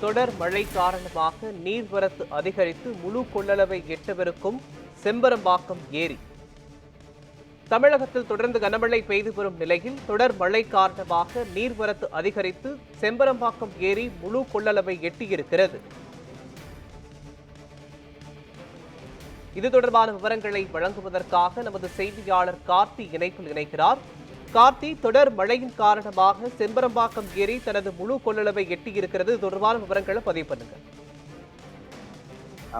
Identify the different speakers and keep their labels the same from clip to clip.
Speaker 1: தொடர் மழை காரணமாக நீர்வரத்து அதிகரித்து முழு கொள்ளளவை எட்டவிருக்கும் செம்பரம்பாக்கம் ஏரி. தமிழகத்தில் தொடர்ந்து கனமழை பெய்து வரும் நிலையில் தொடர் மழை காரணமாக நீர்வரத்து அதிகரித்து செம்பரம்பாக்கம் ஏரி முழு கொள்ளளவை எட்டியிருக்கிறது. இது தொடர்பான விவரங்களை வழங்குவதற்காக நமது செய்தியாளர் கார்த்தி இணைப்பில் இணைக்கிறார். கார்த்தி, தொடர் மழையின் காரணமாக செம்பரம்பாக்கம் ஏரி தனது முழு கொள்ளளவை எட்டியிருக்கிறது. தொடர்பான விவரங்களை பதிவு பண்ணுங்க.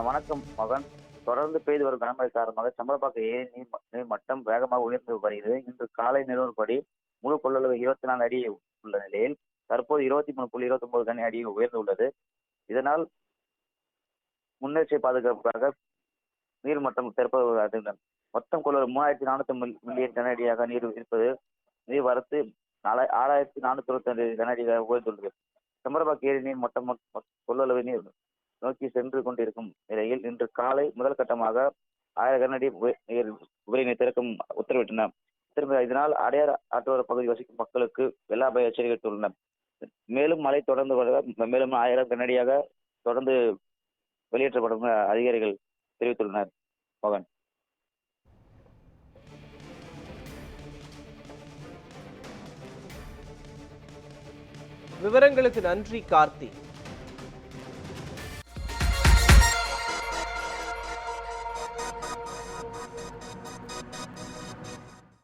Speaker 2: வணக்கம் மகன். தொடர்ந்து பெய்து வரும் கனமழை காரணமாக செம்பரம்பாக்கம் ஏரி நீர் மட்டம் வேகமாக உயர்ந்து வருகிறது. இன்று காலை நிலவரப்படி முழு கொள்ளளவு 24 அடி உள்ள நிலையில் தற்போது 23.29 கனி அடி உயர்ந்துள்ளது. இதனால் முன்னெச்சரிக்கை பாதுகாப்புக்காக நீர்மட்டம் திறப்பது மொத்தம் கொள்ளளவு 3400 மில்லியன் கன அடியாக நீர் இருப்பது. நீர் வரத்து 6422 கன அடியாக உயர்ந்துள்ளது. செம்பரம்பாக்கம் ஏரி நீர் மட்டம் கொள்ளளவு நீர் நோக்கி சென்று கொண்டிருக்கும் நிலையில் இன்று காலை முதல் கட்டமாக 1000 கன அடி உபரி நீர் திறக்கும் உத்தரவிட்டனர். இதனால் அடையார் ஆற்றோர பகுதி வசிக்கும் மக்களுக்கு வெள்ள அபாய எச்சரித்துள்ளனர். மேலும் மழை தொடர்ந்து மேலும் 1000 கனஅடியாக தொடர்ந்து வெளியேற்றப்படும் அதிகாரிகள் தெரிவித்துள்ளனர். மகன்,
Speaker 1: விவரங்களுக்கு நன்றி கார்த்தி.